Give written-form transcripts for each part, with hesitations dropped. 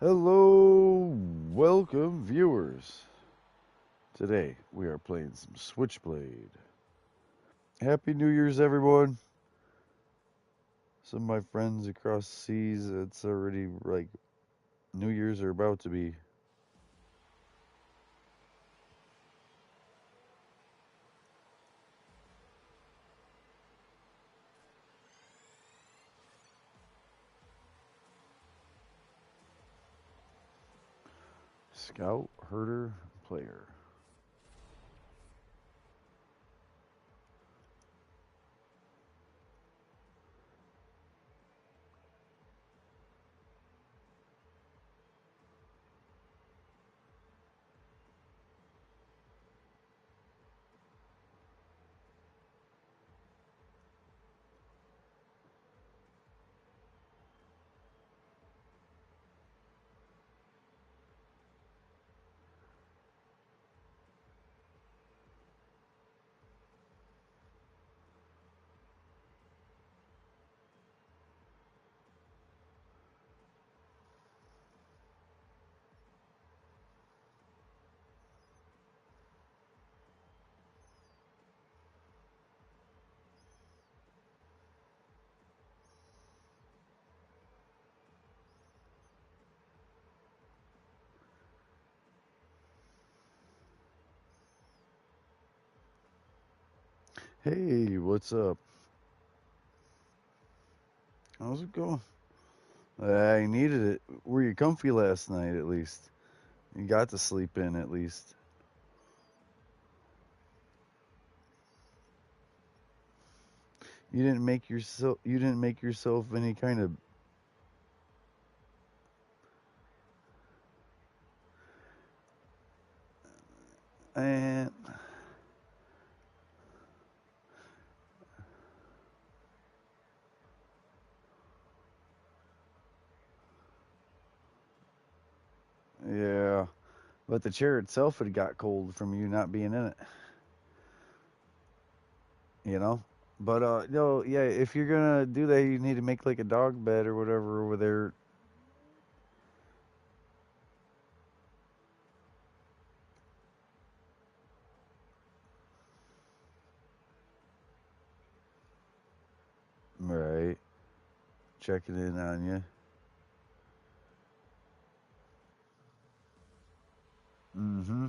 Hello, welcome viewers. Today we are playing some Switchblade. Happy New Year's, everyone. Some of my friends across the seas, it's already like New Year's are about to be. Scout, herder, player. Hey, what's up? How's it going? I needed it. Were you comfy last night at least? You got to sleep in at least. You didn't make yourself any kind of and yeah. But the chair itself had got cold from you not being in it, you know? But no, yeah, if you're gonna do that you need to make like a dog bed or whatever over there. Right. Checking in on you. Mm-hmm.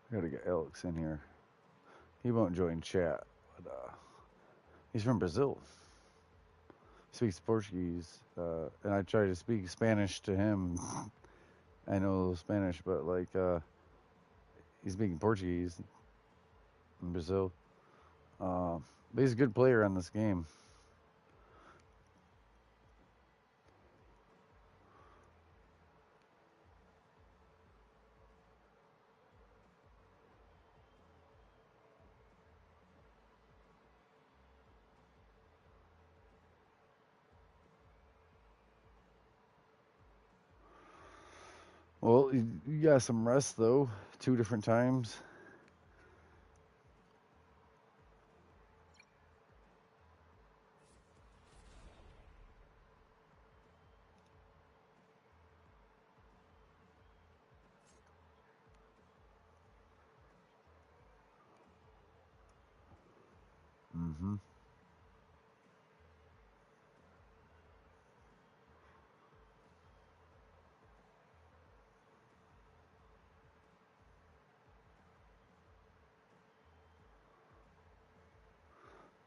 I gotta get Alex in here. He won't join chat, but he's from Brazil. He speaks Portuguese, and I try to speak Spanish to him. I know Spanish, but like he's speaking Portuguese in Brazil. But he's a good player on this game. Well, you got some rest though. 2 different times. Mm-hmm.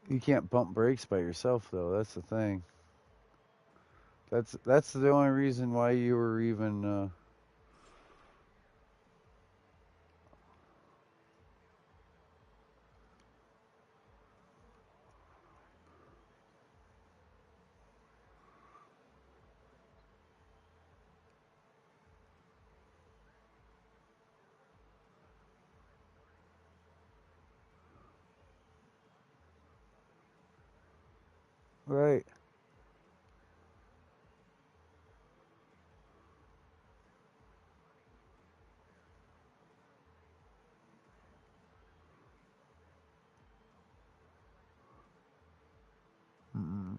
You can't pump brakes by yourself though. That's the thing. That's the only reason why you were even. Right. Mm-mm.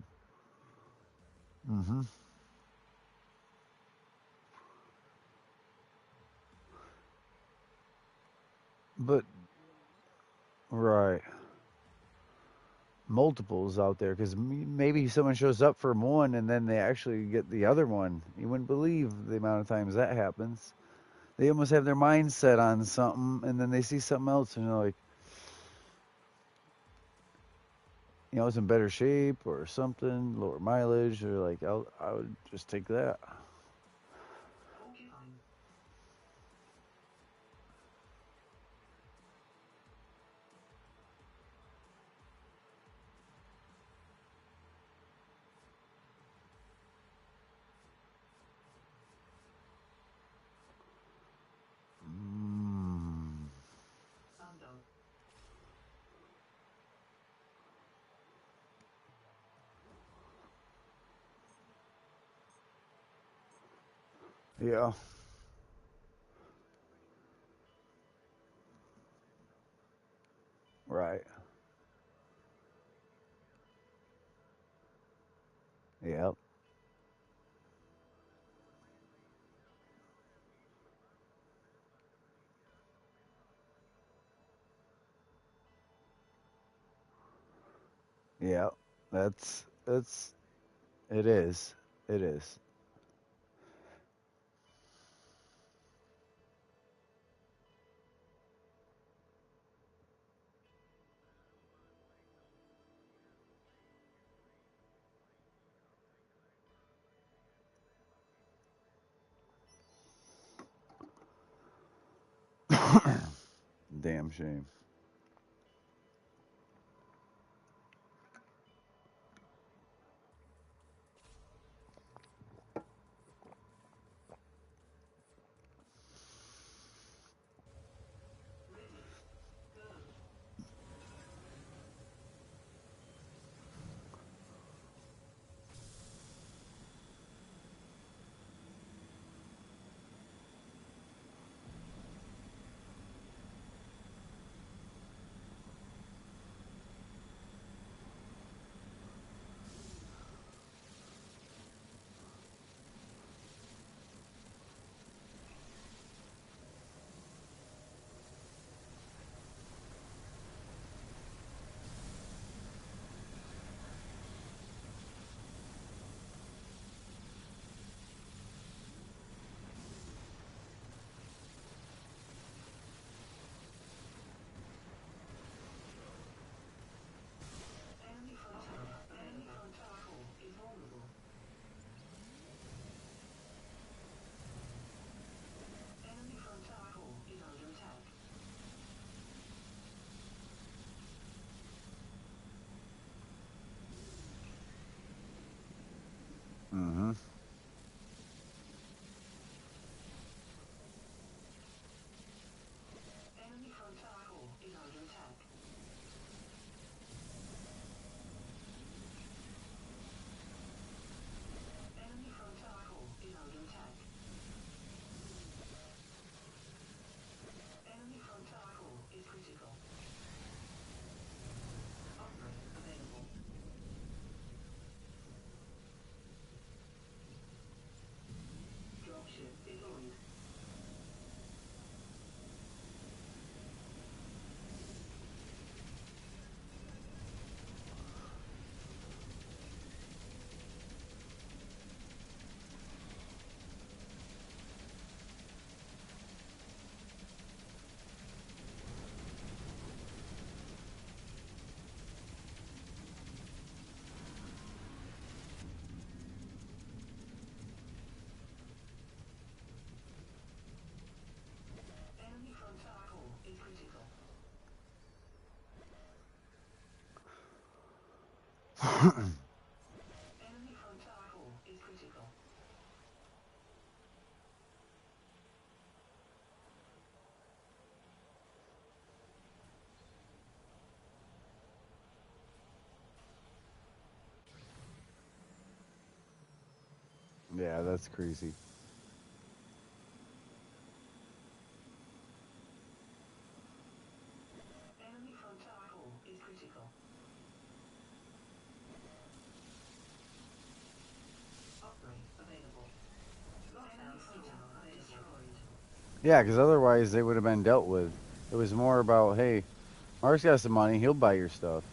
Mm-hmm. But right, multiples out there because maybe someone shows up for one and then they actually get the other one. You wouldn't believe the amount of times that happens. They almost have their mind set on something and then they see something else and they're like, it's in better shape or something, lower mileage, or like, I would just take that. Mm, yeah, right. Yep, yep. That's it is. It is. Damn shame. Mm-hmm. Yeah, that's crazy. Enemy front tower core is critical. Upgrade available. Lockdown front tower destroyed. Yeah, because otherwise they would have been dealt with. It was more about, hey, Mark's got some money, he'll buy your stuff.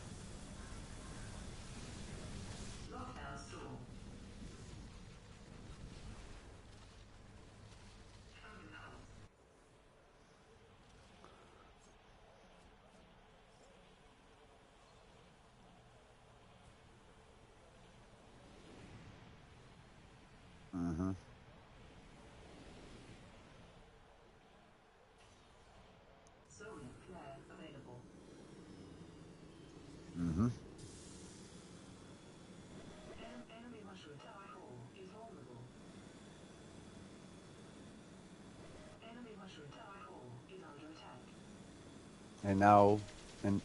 Lockdown stall. Mm-hmm. Solar flare available. Mm-hmm. Enemy mushroom tower core is vulnerable. Enemy mushroom tower core is under attack. And now, and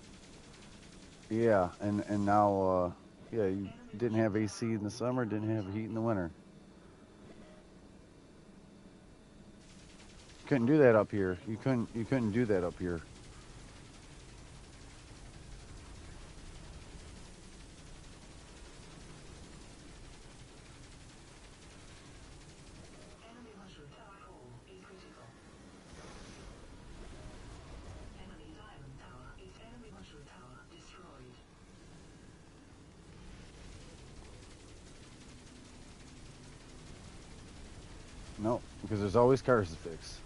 yeah, and now, yeah, you Enemy didn't mushroom have tower AC in the core is summer, didn't under have heat attack. in the winter. Couldn't do that up here. You Available. couldn't do that up here. Enemy mushroom tower core is critical. Enemy diamond tower is enemy mushroom tower destroyed. No, because there's always cars to fix.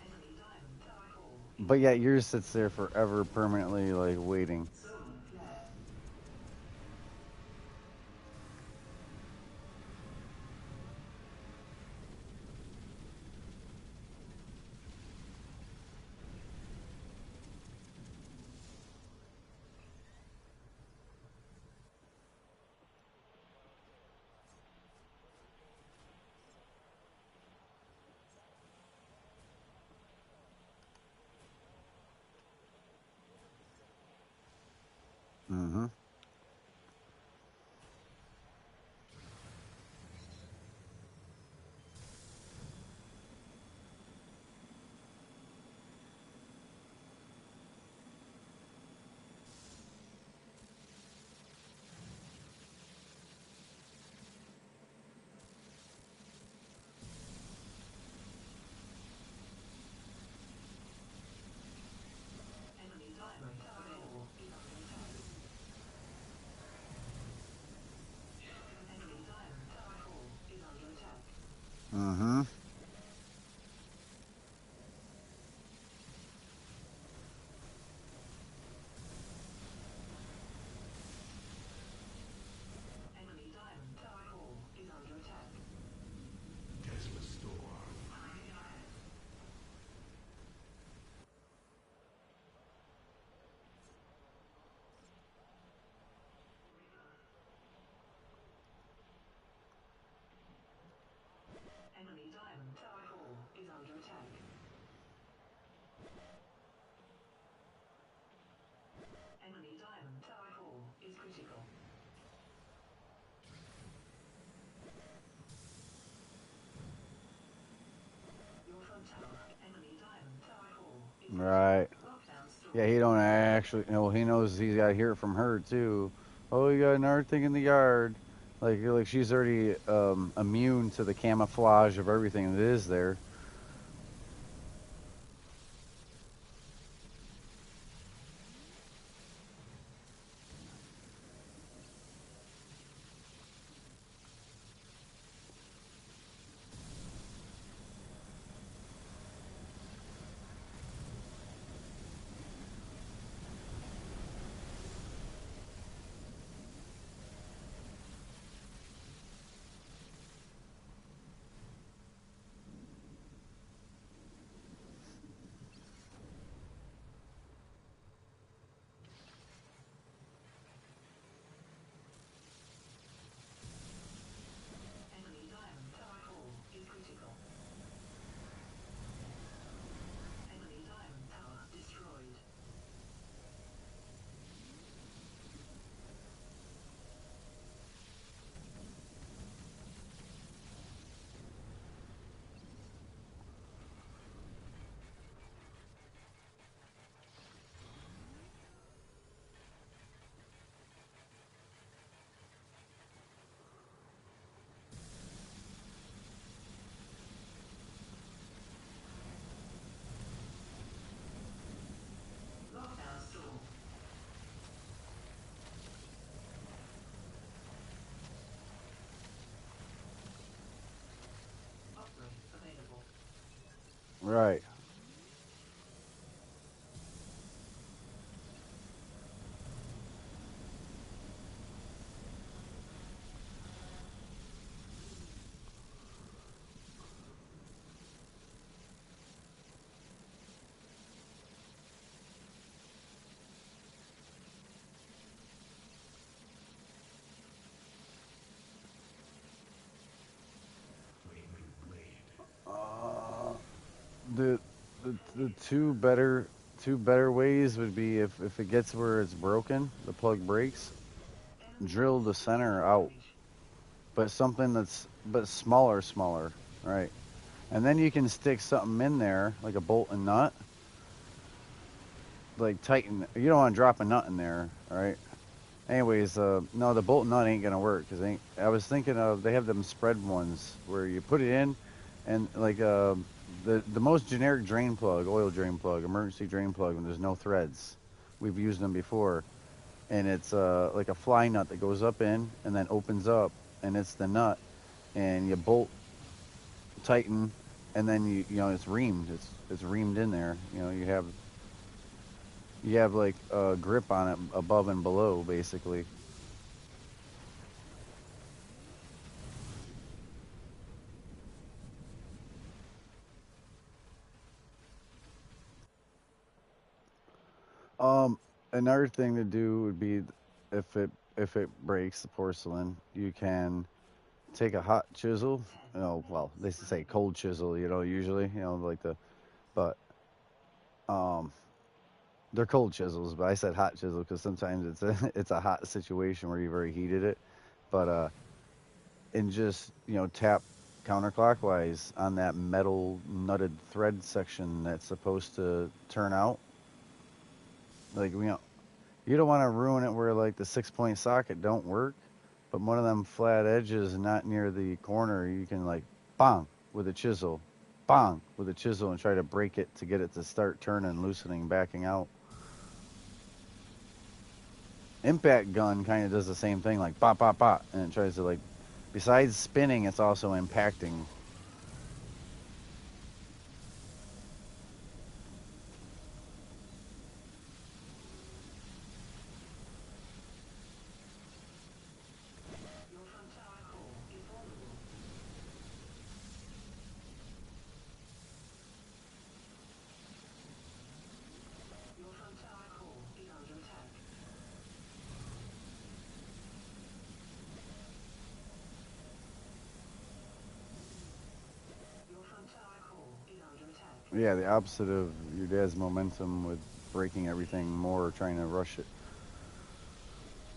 Enemy diamond tower core is But yet vulnerable. yours sits there forever, permanently, like waiting. Solar flare. Mm-hmm. Enemy diamond tower core is under attack. Enemy diamond tower core is under attack. Mm-hmm. Enemy diamond tower core is under attack. Enemy diamond tower core is under attack. Enemy diamond tower core is critical. Your front tower. Enemy diamond tower core is critical. Right. Lockdown Yeah, stall. he don't actually. Well, he knows he's got to hear it from her too. Oh, you got another thing in the yard. Like she's already immune to the camouflage of everything that is there. The the two better ways would be if it gets where it's broken, the plug breaks, drill the center out, but something that's but smaller, right? And then you can stick something in there like a bolt and nut, like tighten. You don't want to drop a nut in there, all right? Anyways, no, the bolt and nut ain't gonna work because ain't. I was thinking of they have them spread ones where you put it in, and like the most generic drain plug, oil drain plug, emergency drain plug when there's no threads. We've used them before, and it's like a fly nut that goes up in and then opens up, and it's the nut, and you bolt tighten, and then you know it's reamed. It's reamed in there. You have like a grip on it above and below basically. Um, Another thing to do would be if it breaks the porcelain, you can take a hot chisel. Well, they say cold chisel. Usually, like but um, they're cold chisels. But I said hot chisel because sometimes it's a it's a hot situation where you've already heated it. But and just tap counterclockwise on that metal nutted thread section that's supposed to turn out. Like you don't want to ruin it where like the 6-point socket don't work, but one of them flat edges not near the corner, you can like bang with a chisel, bang with a chisel, and try to break it to get it to start turning, loosening, backing out. Impact gun kind of does the same thing, like pop, pop, pop, and it tries to like, besides spinning, it's also impacting. Your front tower core is vulnerable. Your front tower core is under attack. Your front tower core is under attack. Yeah, the opposite of your dad's momentum with breaking everything more, trying to rush it.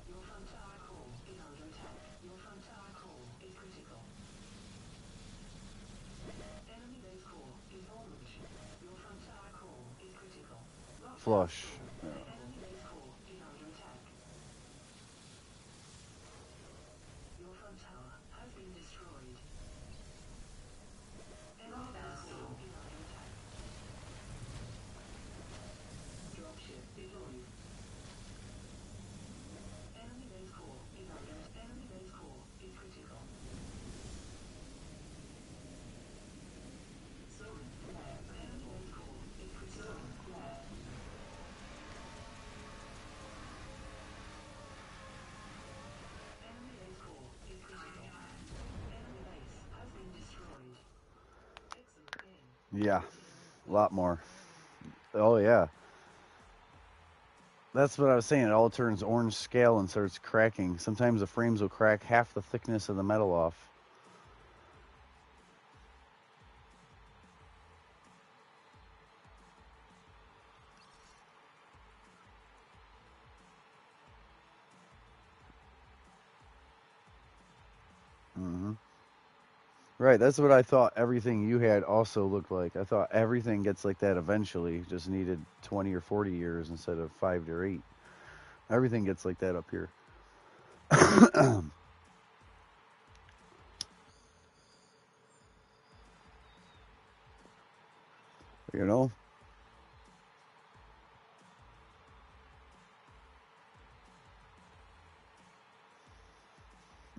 Your front tower core is under attack. Your front tower core is critical. Enemy base core is vulnerable. Your front tower core is critical. Lockdown. Flush. Enemy base core is under attack. Your front tower has been destroyed. Enemy base core is under attack. Dropship deployed. Enemy base core is under attack. Enemy base core is critical. Zone flare. Enemy base core is critical. Zone flare. Enemy base core is critical. Enemy base has been destroyed. Excellent game. Yeah, a Well lot more. Oh yeah. That's what I was saying. It all turns orange scale and starts cracking. Sometimes the frames will crack half the thickness of the metal off. hmm Right, that's what I thought everything you had also looked like. I thought everything gets like that eventually, just needed 20 or 40 years instead of 5 to 8. Everything gets like that up here. you know?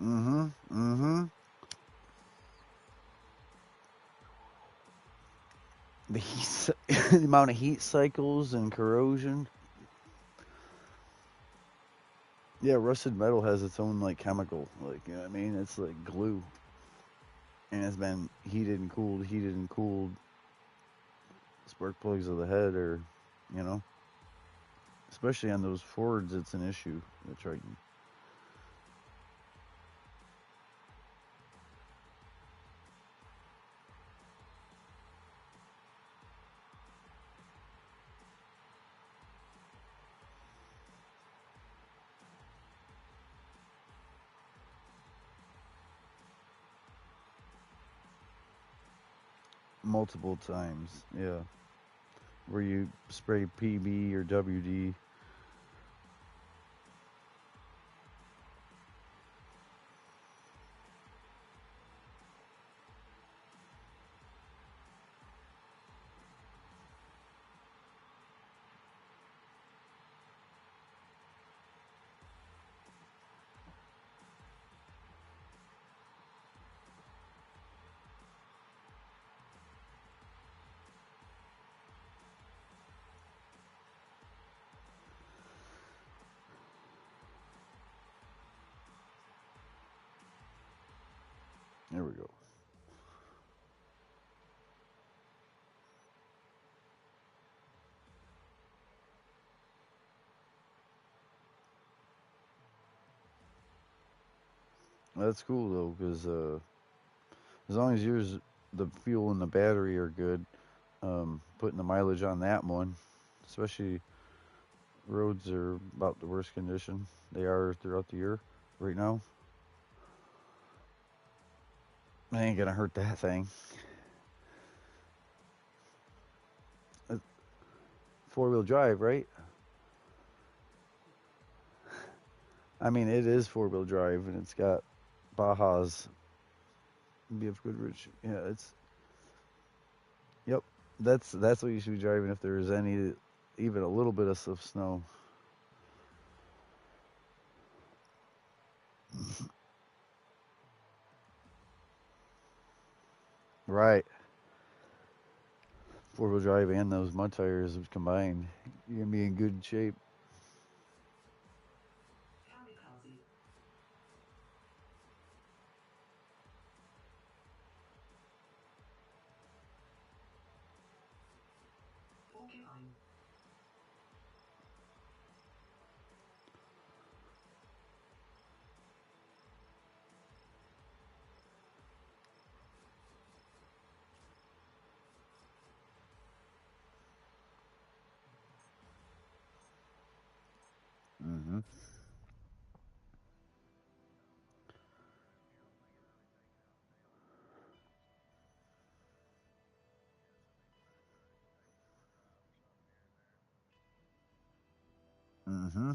Mm-hmm. Mm-hmm. The heat, the amount of heat cycles and corrosion. Yeah, rusted metal has its own like chemical, like you know what I mean? It's like glue, and it's been heated and cooled. Spark plugs of the head, or you know, especially on those Fords, it's an issue. The Triton. multiple times. Yeah, where you spray PB or WD. There we go. That's cool though, because as long as yours, the fuel and the battery are good, putting the mileage on that one, especially roads are about the worst condition they are throughout the year right now. It ain't gonna hurt that thing. Four-wheel drive, right? I mean, it is four-wheel drive, and it's got Baja's BF Goodrich. Yeah, it's yep. That's what you should be driving if there is any, even a little bit of snow. Right. Four-wheel drive and those mud tires combined, you're gonna be in good shape. Kamikaze. Porcupine. Mm-hmm. Mm-hmm.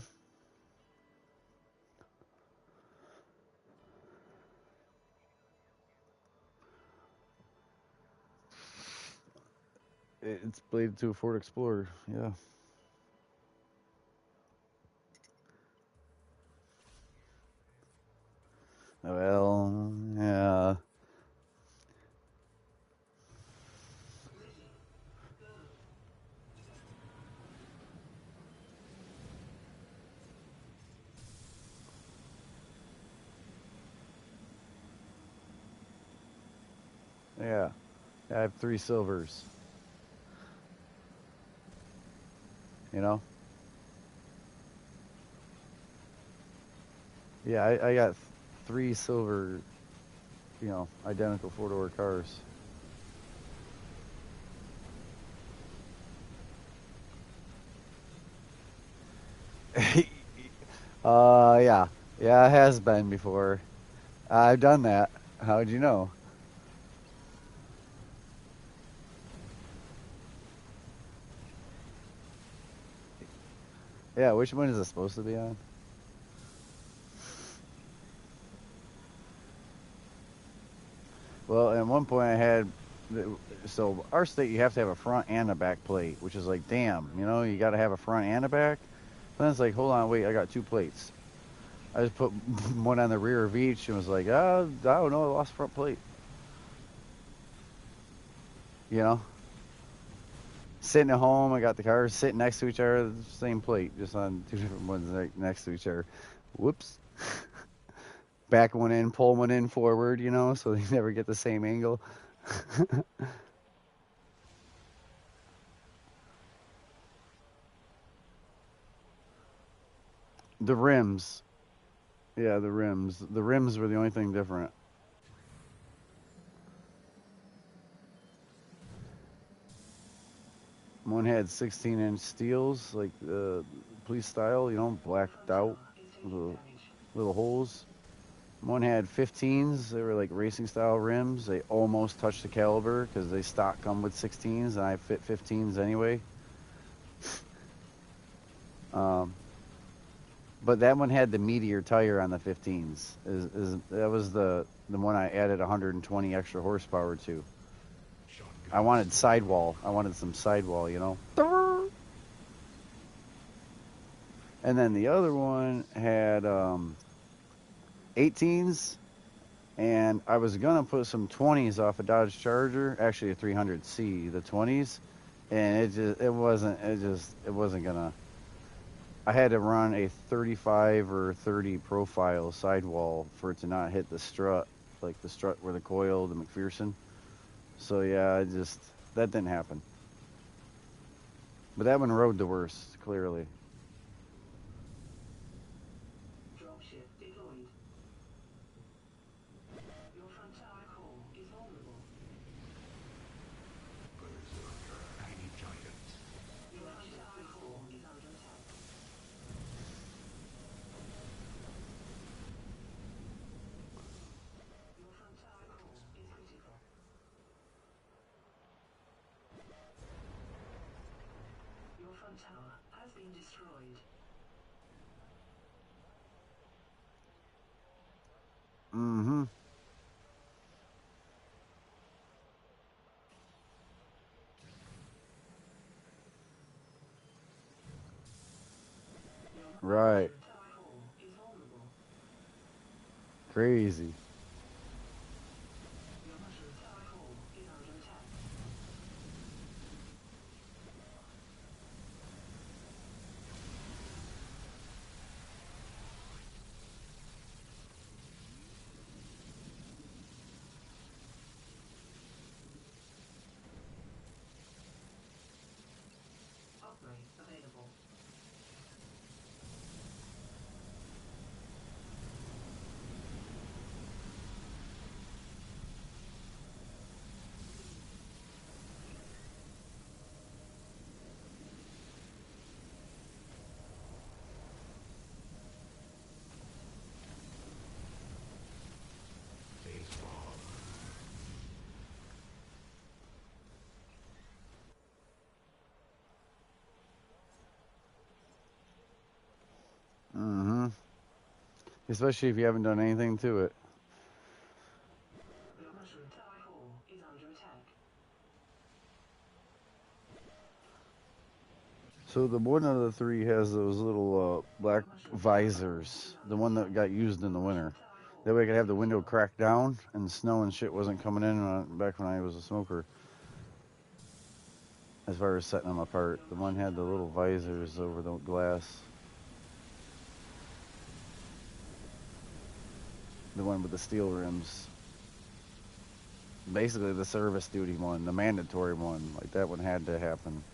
It's bladed to a Ford Explorer. Yeah. Well, yeah. Ready. Go. Yeah. I have three silvers. You know. Yeah, I got three silver. Identical four-door cars. Yeah. Yeah, it has been before. I've done that. How'd you know? Yeah, which one is it supposed to be on? Well, at one point I had, so our state you have to have a front and a back plate, which is like, damn, you got to have a front and a back. Then it's like, hold on, wait, I got two plates. I just put one on the rear of each and was like, I don't know, I lost front plate. You know, sitting at home, I got the cars sitting next to each other, the same plate, just on two different ones next to each other. Whoops. Back one in, pull one in forward, so they never get the same angle. The rims. Yeah, the rims. The rims were the only thing different. One had 16-inch steels, like police style, blacked out, Transformer is taking with damage. little holes. One had 15s. They were like racing style rims. They almost touched the caliber because they stock come with 16s, and I fit 15s anyway. Um, but that one had the Meteor tire on the 15s. That was the one I added 120 extra horsepower to. I wanted sidewall. I wanted some sidewall, you know. And then the other one had 18s, and I was gonna put some 20s off a Dodge Charger, actually a 300C, the 20s, and it wasn't gonna. I had to run a 35 or 30 profile sidewall for it to not hit the strut, like the strut where the coil, the McPherson. So yeah, that didn't happen. But that one rode the worst, clearly. Dropship deployed. Your front tower core is vulnerable. Your front tower core is under attack. Your front tower core is critical. Your front tower has been destroyed. Mm-hmm. Right. Your tower core is vulnerable. Crazy. Your mushroom tower core is under attack. Upgrade available. Mm-hmm. Especially if you haven't done anything to it. Your mushroom tower core is under attack. So the one of the three has those little black visors. The one that got used in the winter. That way I could have the window cracked down and snow and shit wasn't coming in back when I was a smoker. As far as setting them apart, the one had the little visors over the glass. The one with the steel rims. Basically the service duty one, the mandatory one. Like that one had to happen.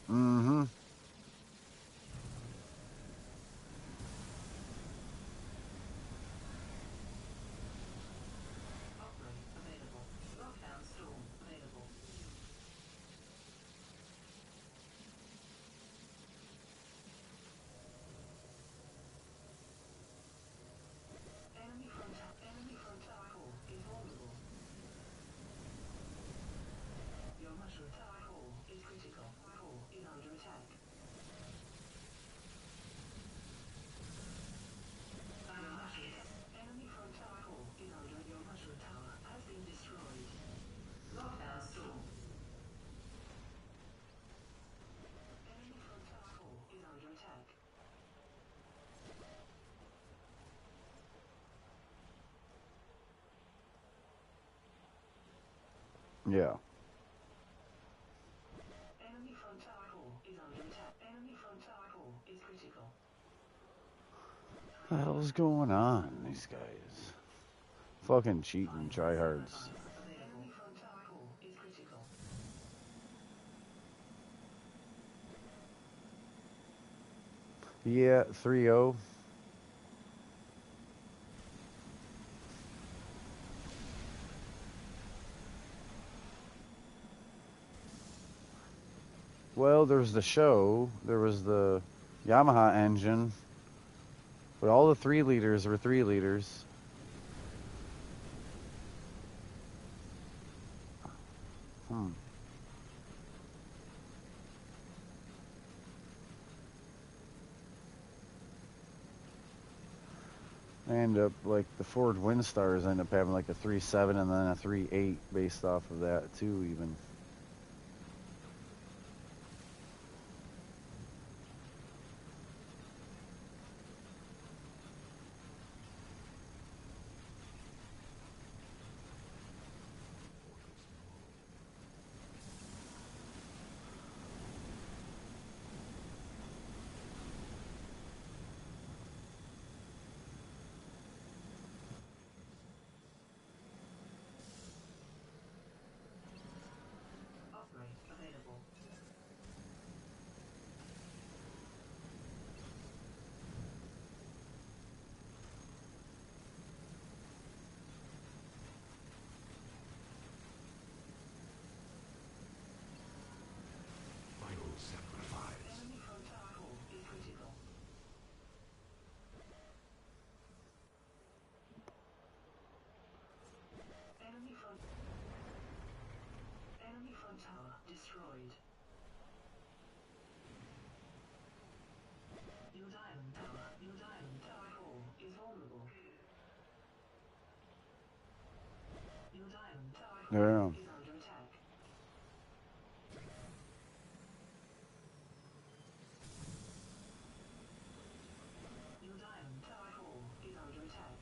Mm-hmm. Upgrade available. Lockdown storm available. Enemy front tower core is vulnerable. Your mushroom tower core is critical. Core is under attack. Enemy front tower core is under. Your mushroom tower has been destroyed. Lockdown storm. Enemy front tower core is under attack. Yeah. Enemy front tower core is under attack. Enemy front tower core is critical. What the hell's going on? These guys. Fucking cheating tryhards. Enemy front tower core is critical. Yeah, 3-0. Well, there was the show. There was the Yamaha engine. But all the 3 liters were 3 liters. Hmm. They end up like the Ford Windstars end up having like a 3.7 and then a 3.8 based off of that too, even. Upgrade available. Final sacrifice. Enemy from Tower 4 is critical. Enemy front tower destroyed. Your diamond tower 4 is vulnerable. Your diamond tower 4 Yeah. is under attack. Your diamond tower 4 is under attack.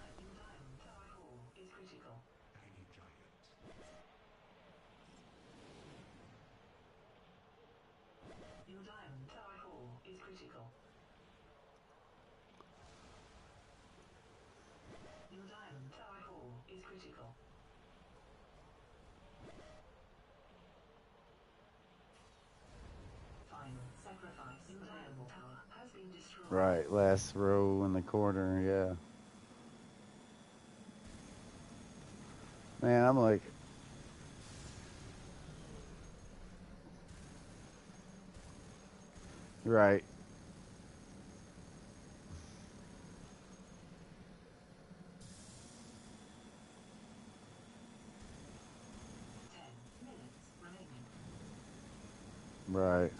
Your diamond tower 4 is critical. Tiny giant. Your diamond tower 4 is critical. Your diamond tower 4 is critical. Final sacrifice. Your diamond tower has been destroyed. Right, last row in the corner, yeah. Man, I'm like, right. 10 minutes remaining. Right.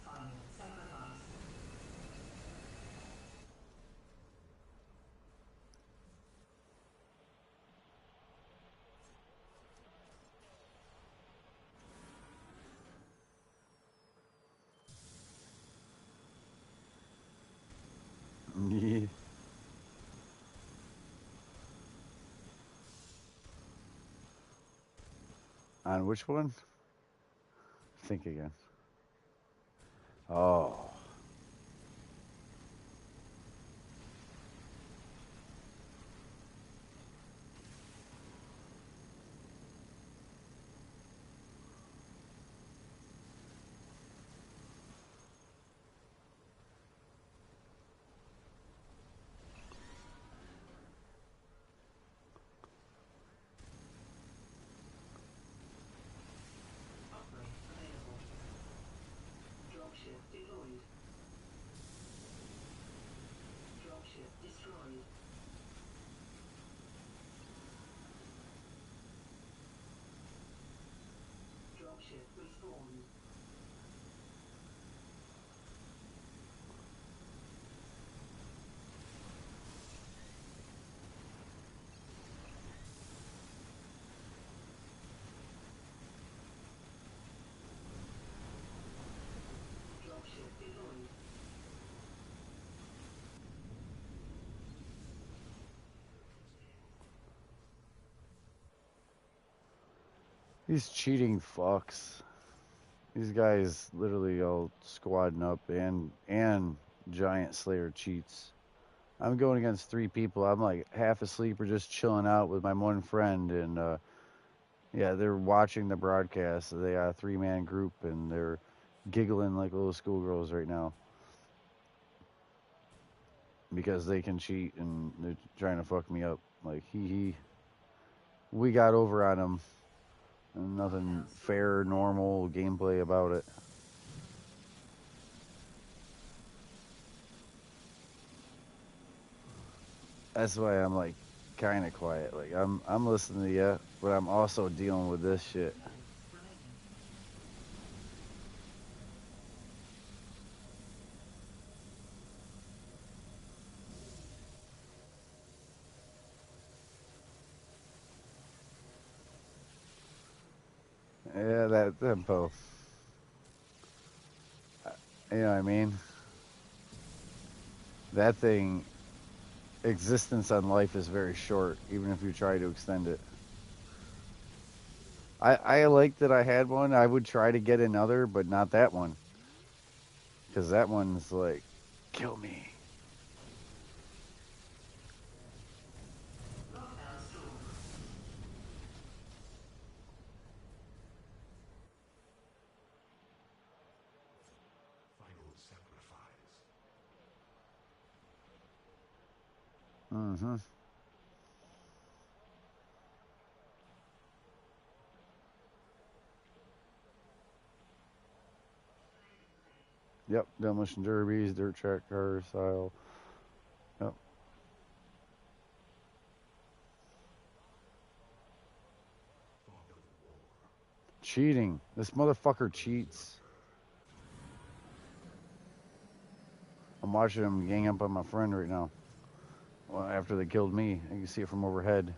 Final sacrifice. Yeah. On which one? Think again. Oh. Upgrade available. Dropship deployed. These cheating fucks. These guys literally all squadding up and giant slayer cheats. I'm going against 3 people. I'm like half asleep or just chilling out with my one friend, and yeah, they're watching the broadcast. They got a 3-man group, and they're giggling like little schoolgirls right now because they can cheat and they're trying to fuck me up. Like he, we got over on them, and nothing fair, normal gameplay about it. That's why I'm like kind of quiet. Like I'm listening to you, but I'm also dealing with this shit. Yeah, that tempo. You know what I mean? That thing, existence on life is very short, even if you try to extend it. I like that I had one. I would try to get another, but not that one. Because that one's like, kill me. Final sacrifice. Mm-hmm. Yep, demolition derbies, dirt track cars, style. Yep. Thought of war. Cheating. This motherfucker cheats. I'm watching him gang up on my friend right now. Well, after they killed me, you can see it from overhead.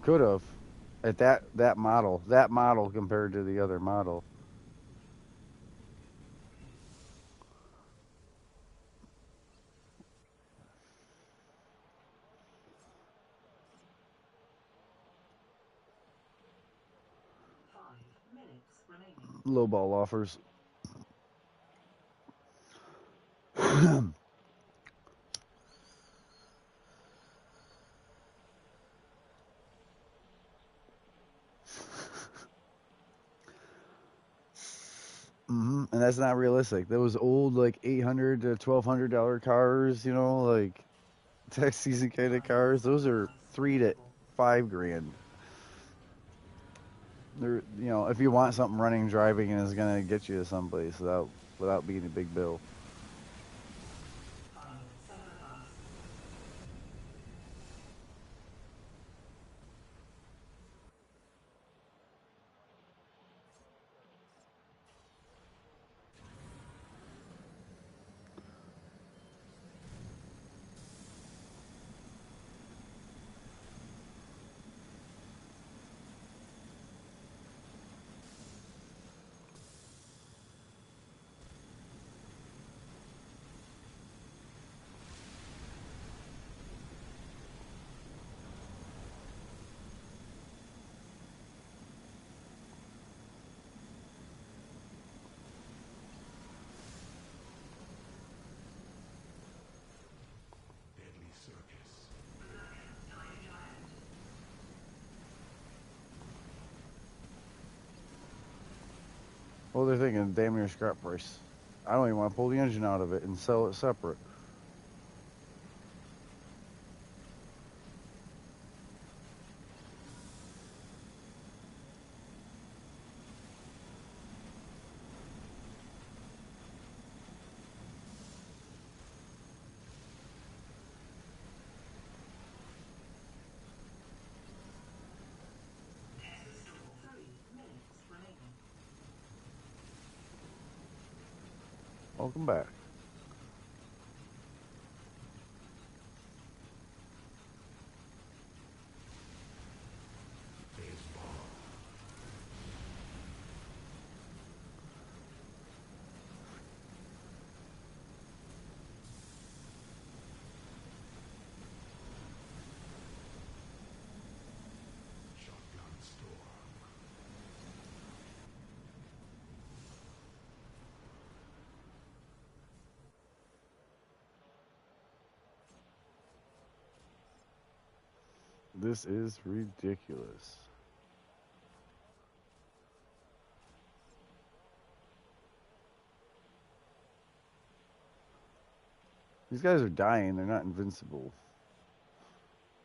Could have. At that model compared to the other model. 5 minutes remaining. Low ball offers. And that's not realistic. Those old like $800 to $1,200 cars, you know, like tax season kind of cars. Those are 3 to 5 grand. They're, you know, if you want something running, driving, and is gonna get you to someplace without being a big bill. Final sacrifice. Deadly circus. Well, they're thinking damn near scrap price. I don't even want to pull the engine out of it and sell it separate. Texas store. 3 minutes remaining. Welcome back. Baseball. This is ridiculous. These guys are dying. They're not invincible,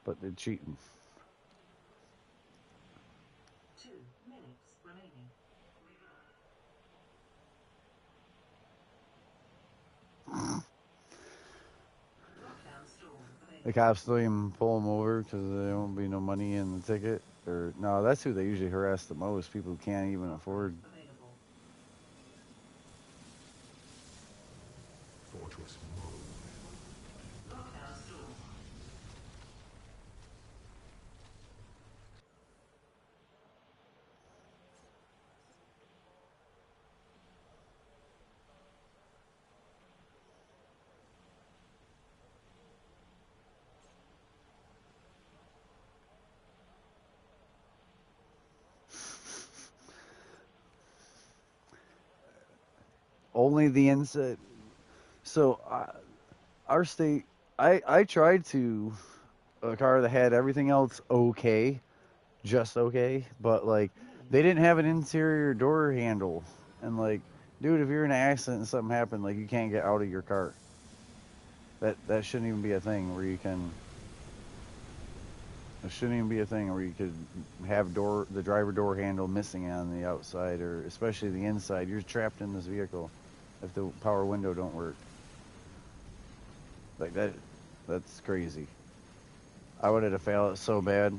but they're cheating. 2 minutes remaining. Lockdown storm The available. cops don't even pull them over because there won't be no money in the ticket. Or no, that's who they usually harass the most. People who can't even afford. Available. Fortress mode. Lockdown storm. Only the inside. So our state, I tried to a car that had everything else okay, just okay, but like they didn't have an interior door handle, and like, dude, if you're in an accident and something happened, like you can't get out of your car. That shouldn't even be a thing where you can. It shouldn't even be a thing where you could have the driver door handle missing on the outside or especially the inside. You're trapped in this vehicle if the power window don't work. Like that's crazy. I wanted to fail it so bad.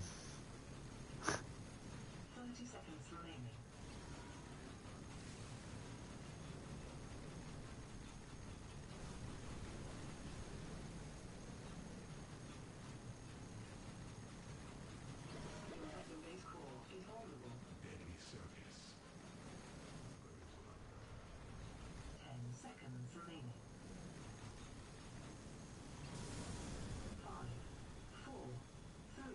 30 seconds remaining. The base core is vulnerable. Deadly circus. 10 seconds remaining. 5, 4, 3,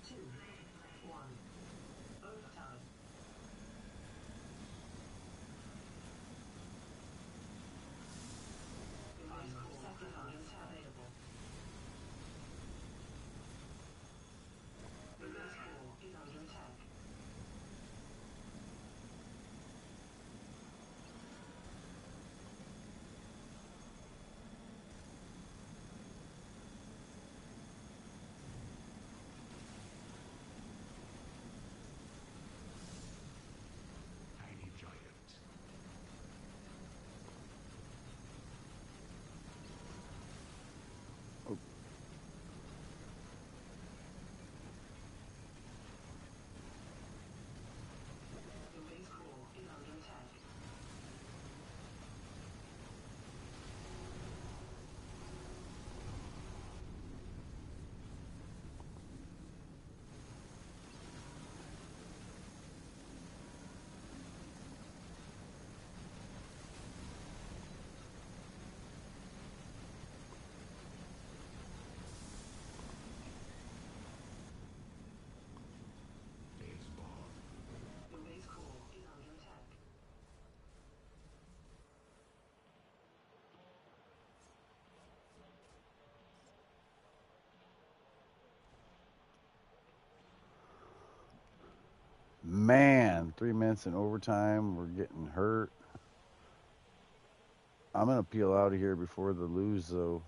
2, 1. Overtime. The base core sacrifice available. The base core is under attack. Tiny giant. The base core is under attack. Phase bomb. The base core is under attack. Man, 3 minutes in overtime. We're getting hurt. I'm gonna peel out of here before the lose though.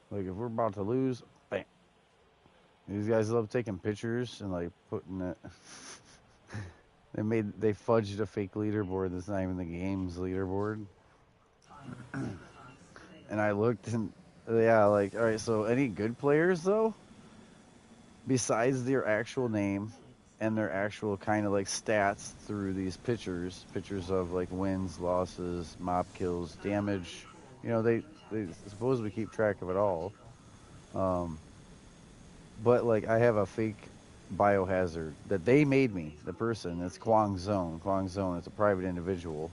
Like if we're about to lose, bam. These guys love taking pictures and like putting it. They fudged a fake leaderboard that's not even the game's leaderboard. Final sacrifice available. And I looked and yeah, like all right, so any good players though, besides their actual name Minutes. and their actual kind of like stats through these pictures of like wins, losses, mob kills, damage. You know, they supposedly keep track of it all. Um, but like I have a fake biohazard that they made me. The person, it's Kwang Zone. Kwang Zone, it's a private individual,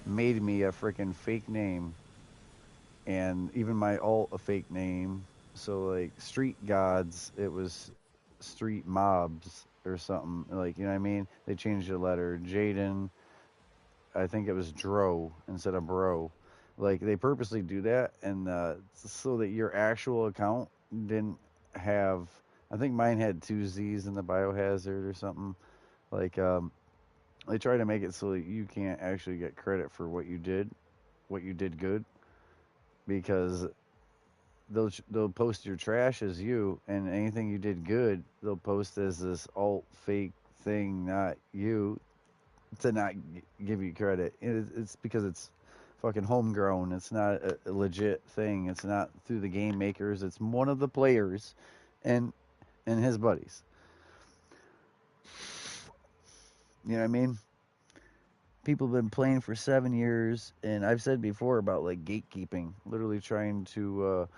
made me a freaking fake name and even my alt a fake name. So like Street Gods, it was Street Mobs or something. Like, you know what I mean? They changed the letter. Jaden, I think it was Dro instead of Bro. Like they purposely do that and so that your actual account didn't have. I think mine had two Z's in the biohazard or something. Like they try to make it so that you can't actually get credit for what you did good, because they'll post your trash as you, and anything you did good they'll post as this alt fake thing, not you, to not give you credit. It's because it's fucking homegrown. It's not a legit thing. It's not through the game makers. It's one of the players, and his buddies. You know what I mean? People have been playing for 7 years, and I've said before about like gatekeeping, literally trying to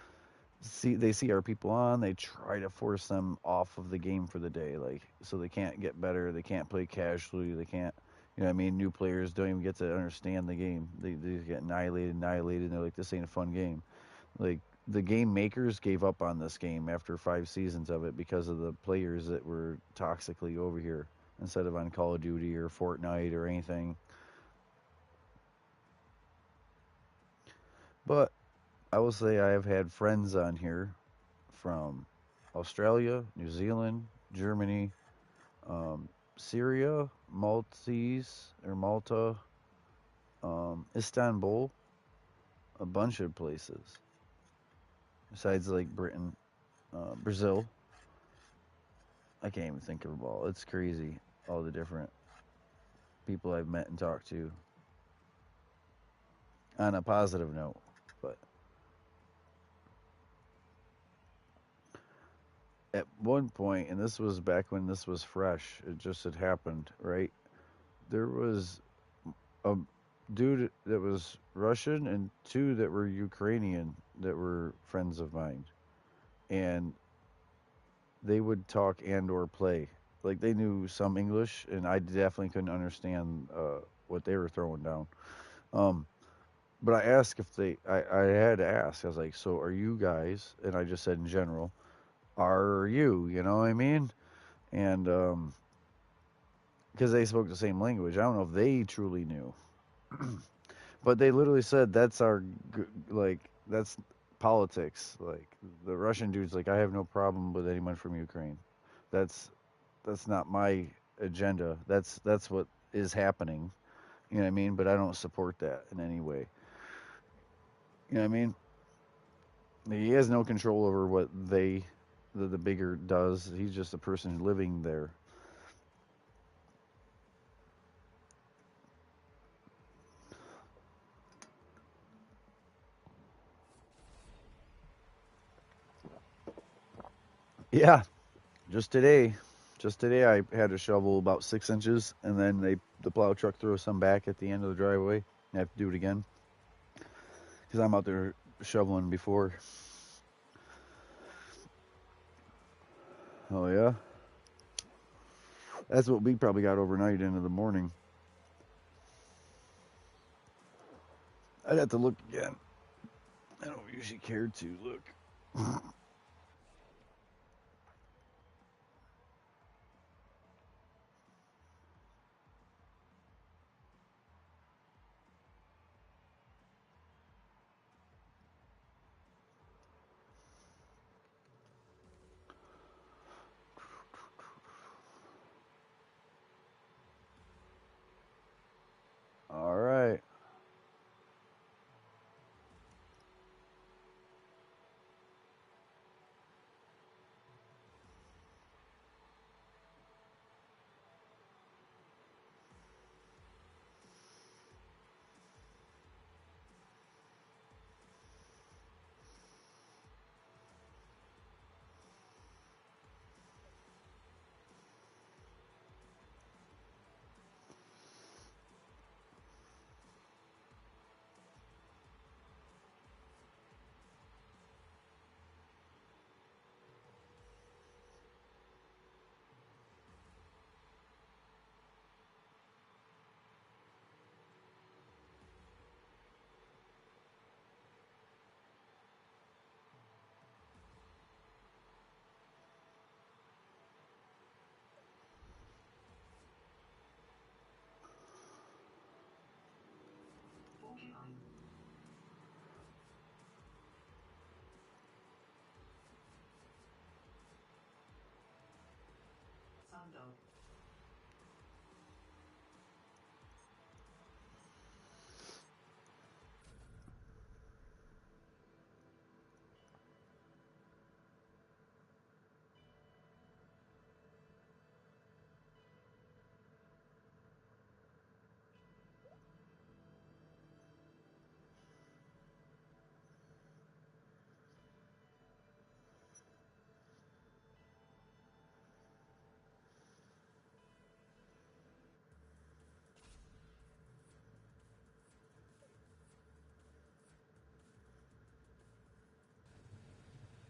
they see our people on, they try to force them off of the game for the day, like so they can't get better, they can't play casually, they can't, you know what I mean, new players don't even get to understand the game. They get annihilated, and they're like, this ain't a fun game. Like the game makers gave up on this game after 5 seasons of it because of the players that were toxically over here instead of on Call of Duty or Fortnite or anything. But I will say I have had friends on here from Australia, New Zealand, Germany, um, Syria, Maltese or Malta, Istanbul, a bunch of places besides like Britain, Brazil. I can't even think of them all. It's crazy, all the different people I've met and talked to. On a positive note, but at one point, and this was back when this was fresh, it just had happened, right? There was a dude that was Russian and two that were Ukrainian that were friends of mine, and they would talk and or play. Like they knew some English, and I definitely couldn't understand what they were throwing down. Um, but I asked if I had to ask. I was like, "So are you guys?" And I just said in general, "Are you?" You know what I mean? And because they spoke the same language, I don't know if they truly knew. But they literally said that's our like that's politics. Like the Russian dude's like, I have no problem with anyone from Ukraine. That's that's not my agenda. That's what is happening. You know what I mean? But I don't support that in any way. You know what I mean? He has no control over what the bigger does. He's just a person living there. Yeah, just today. Just today, I had to shovel about 6 inches, and then the plow truck throws some back at the end of the driveway. I have to do it again because I'm out there shoveling before. Oh yeah, that's what we probably got overnight into the morning. I'd have to look again. I don't usually care to look. All right. Commando.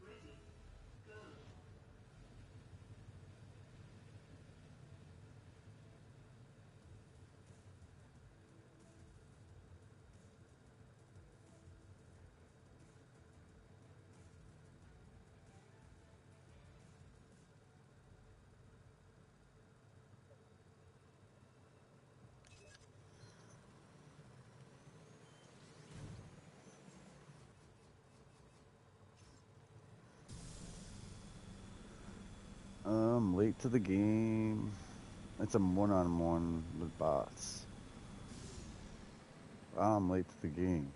Ready. Go. I'm late to the game. It's a one-on-one with bots. I'm late to the game.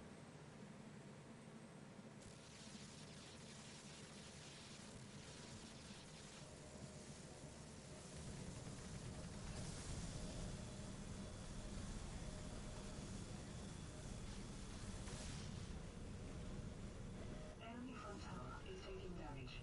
Enemy front tower is taking damage.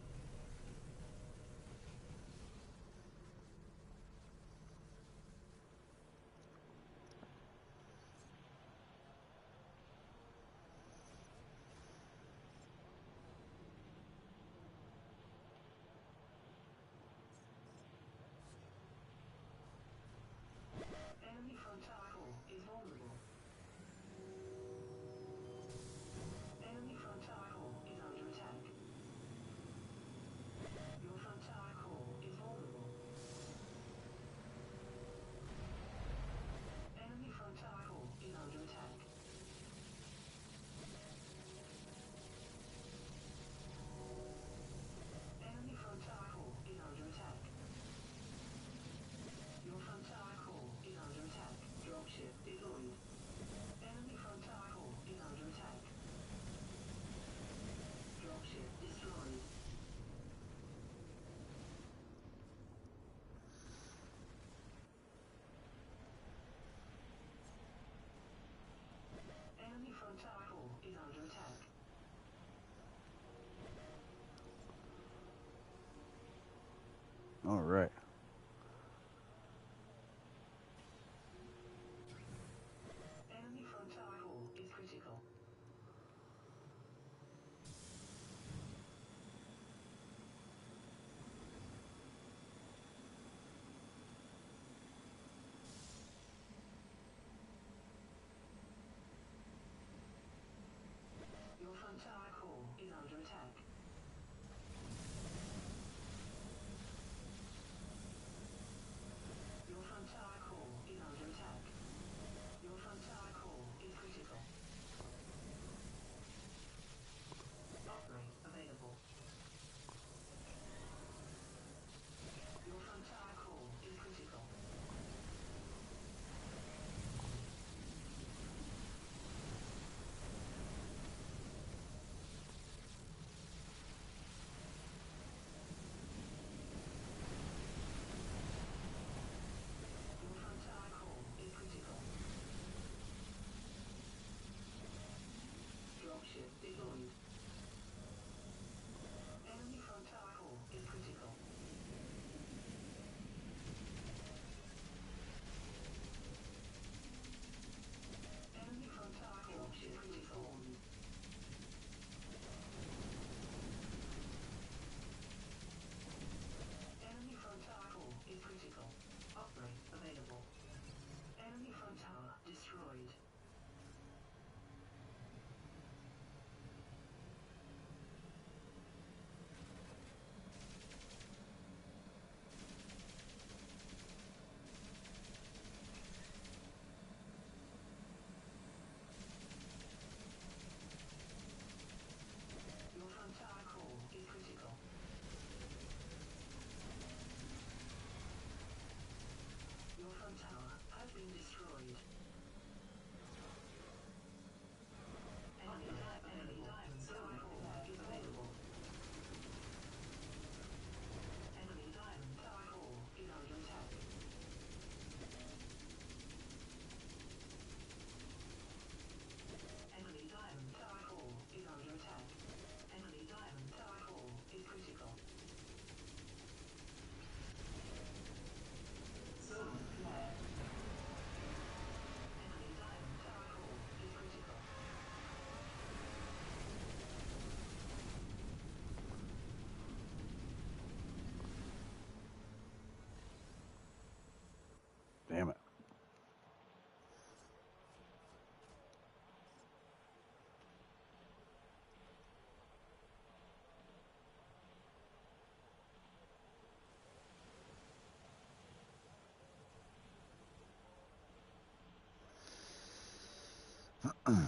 Lockdown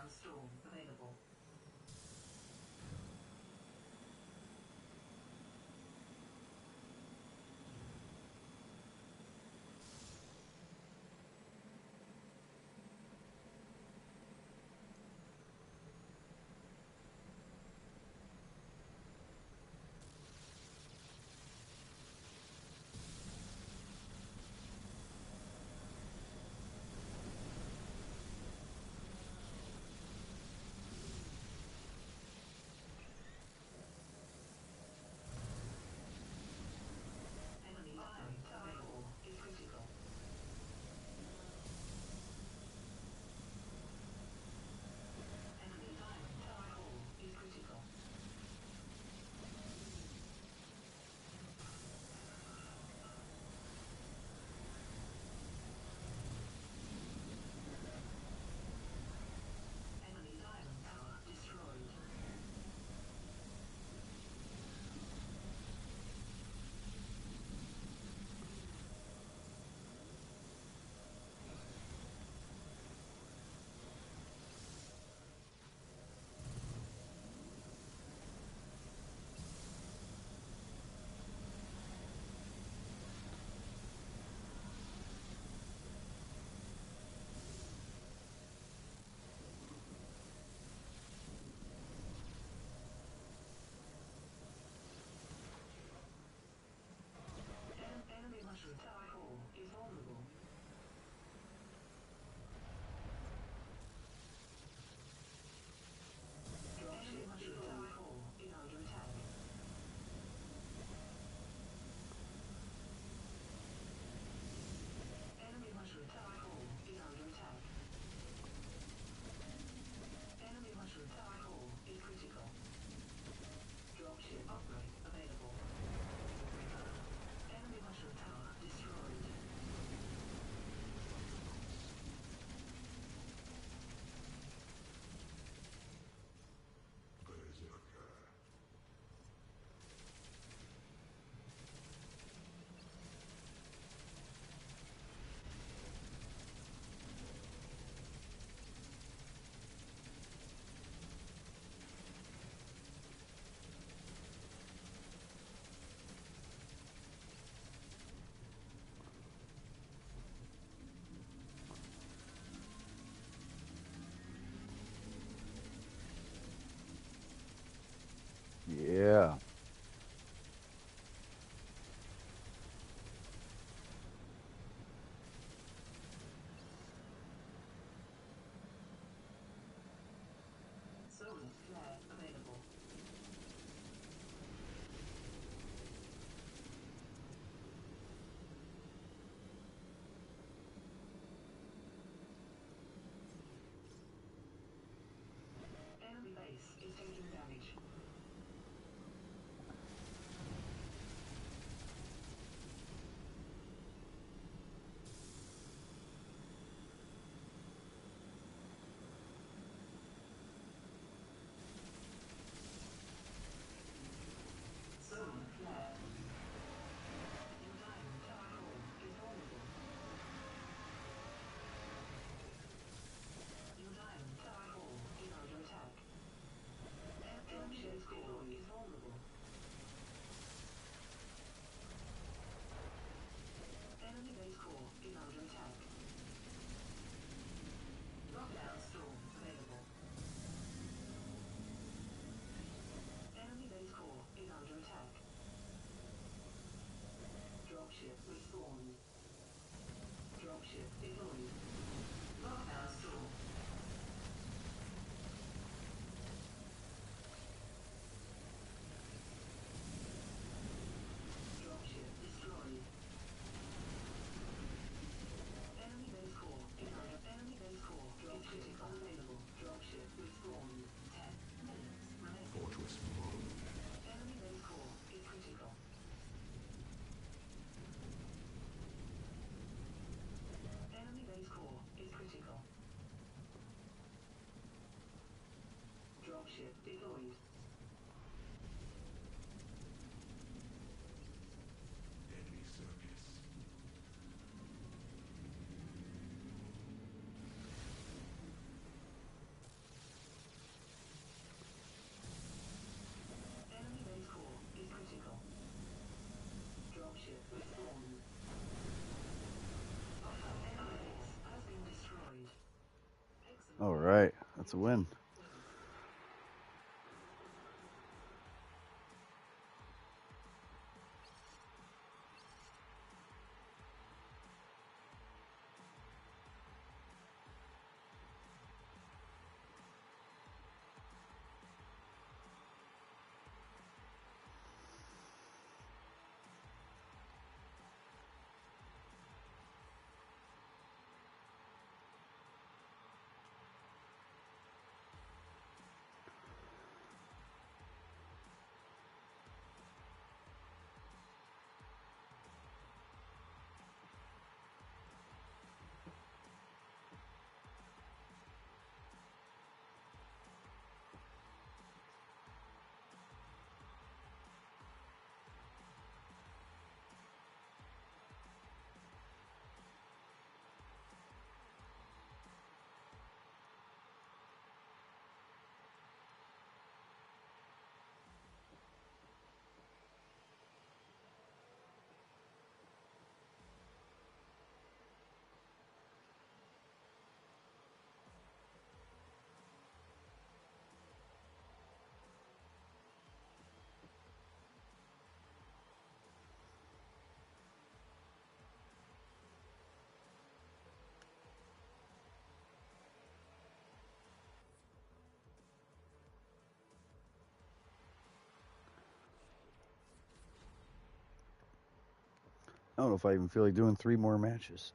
storm available. right. That's a win. I don't know if I even feel like doing 3 more matches.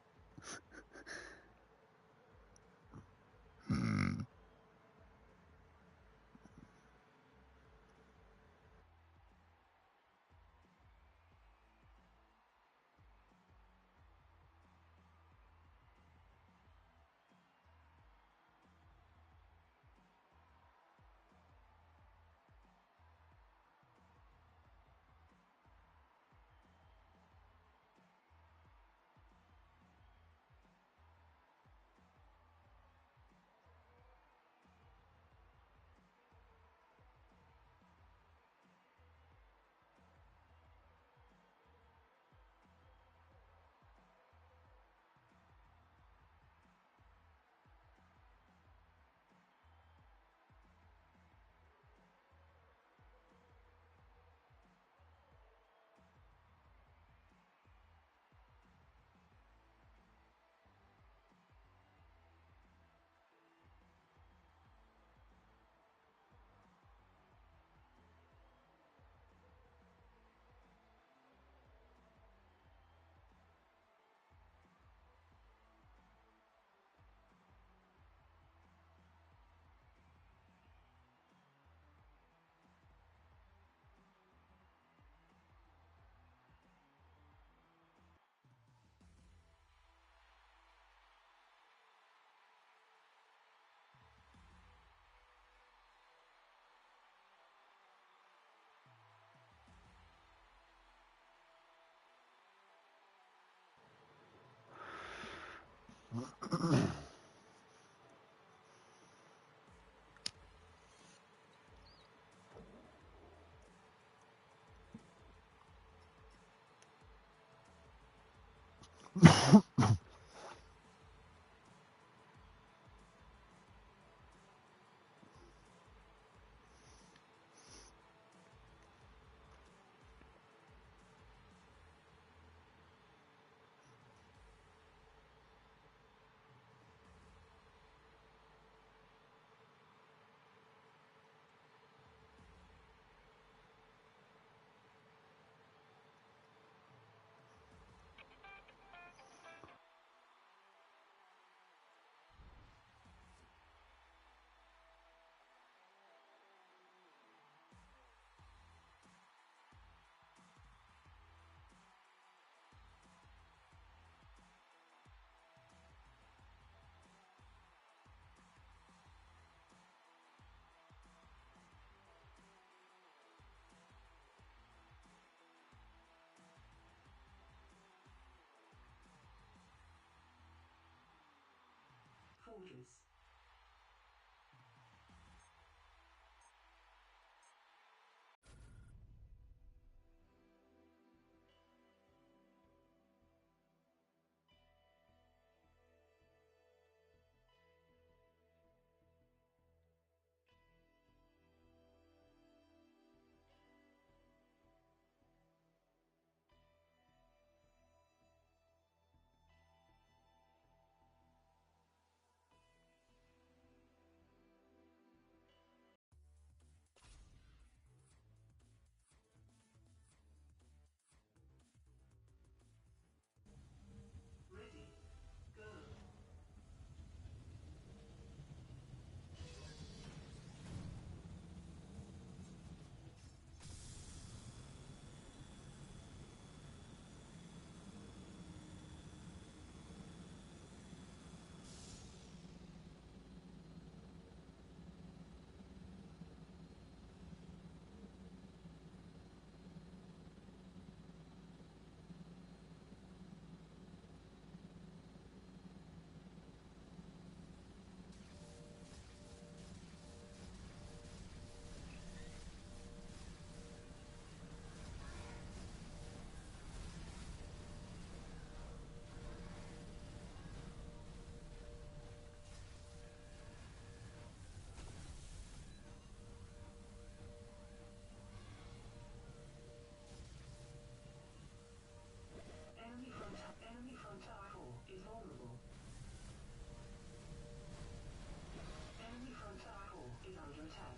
under attack.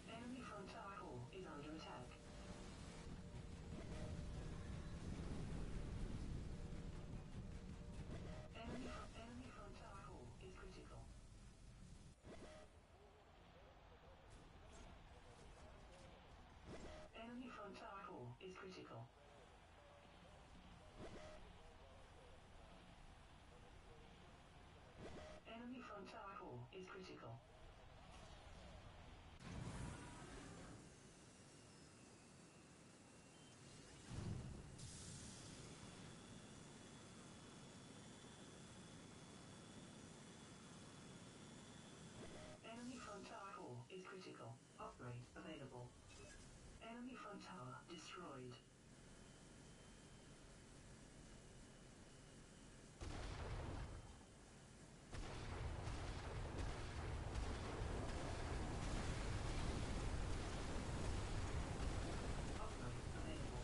Enemy front tower core is under attack. Enemy front tower core is critical. Enemy front tower core is critical. Enemy front tower core is critical. Enemy front tower core is critical. Upgrade available. Enemy front tower destroyed. Upgrade available.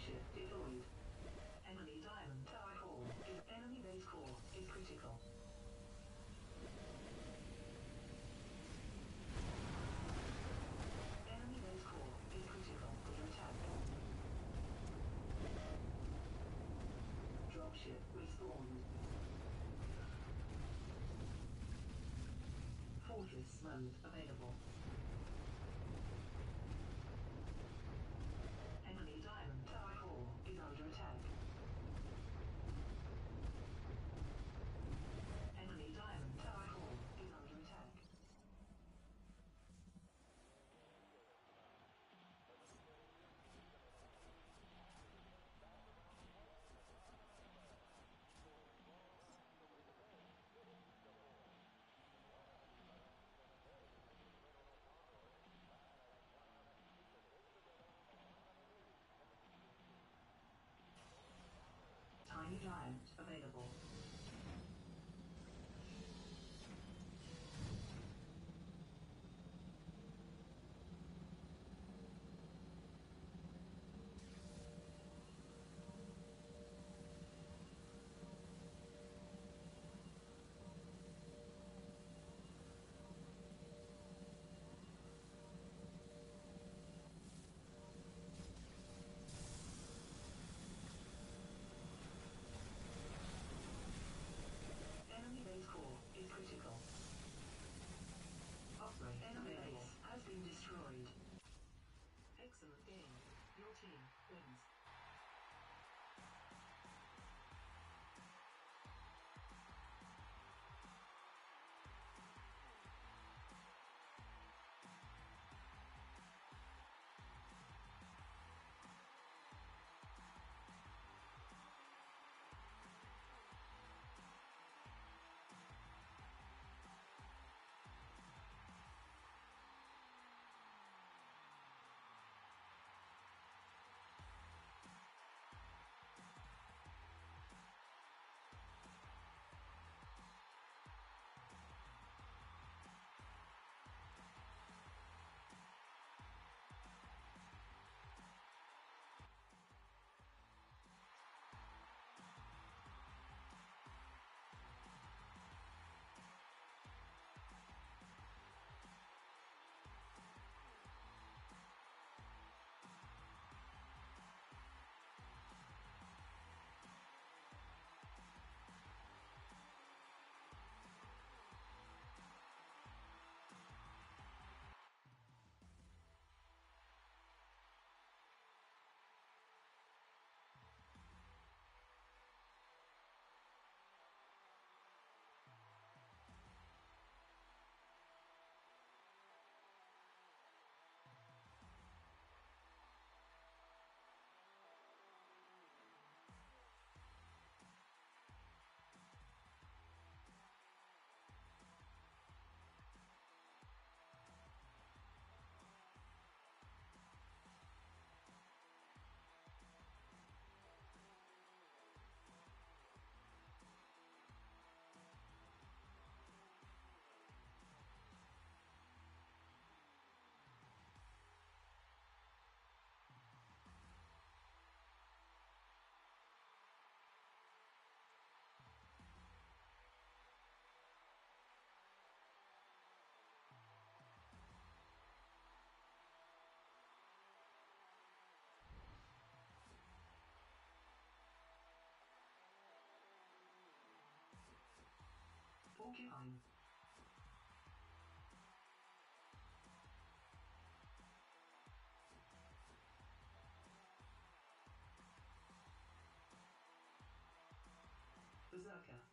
Dropship deployed. Enemy diamond tower core is enemy base core is critical. Enemy base core is critical. Under attack. Dropship respawned. Fortress mode available. Enemy diamond tower core is under attack. Enemy diamond tower core is under attack. Tiny giant available. Enemy base core is critical. Upgrade enemy base has been destroyed. Excellent game. Your team wins. Porcupine. Berserker.